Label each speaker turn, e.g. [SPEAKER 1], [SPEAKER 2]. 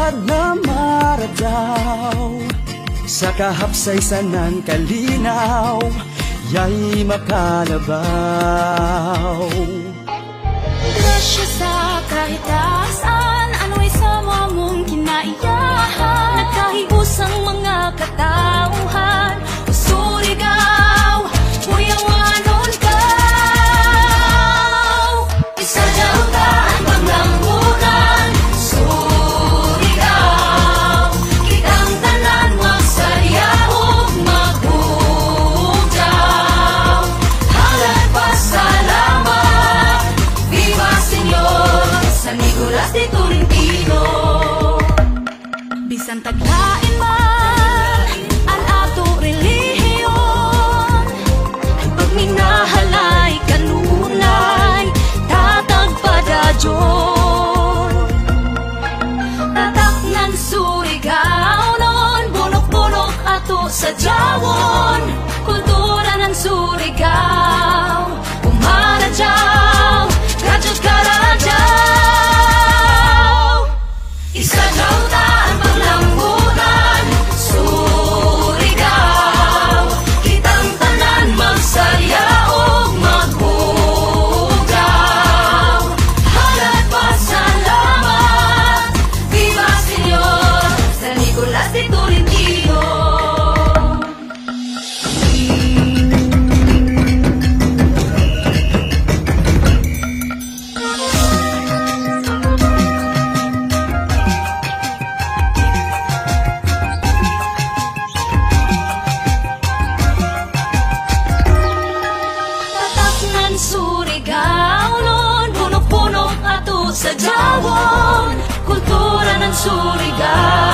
[SPEAKER 1] hangad na maradaw, sa kahapsaysan ng kalinaw, ya'y makalabaw.
[SPEAKER 2] Grasya sa kahit saan, ano'y sama mong kinaiyahan, nagkahigusang mga katauhan, usurigaw, buyawanon ka. Isadyaw taan panglambunan, surigaw, kitang tanan magsayaog maghugyaw, halad pasalamat, viva Señor, San Nicolas de Tolentino. Bisan taglain man ang ato relihiyon, ay pagminahalay kanunay tatag padadyon. Tatak ng Surigao nun, bunok-bunok ato sa jawon, kultura ng Surigao, umaradyaw, radyot karadyaw. Isadyaw taan panglambunan, surigaw, kitang tanan magsayaog maghugyaw, halad pasalamat, viva Señor, San Nicolas de Tolentino. Surigao nun, punok-punok ato sa jawon, kultura ng Surigao.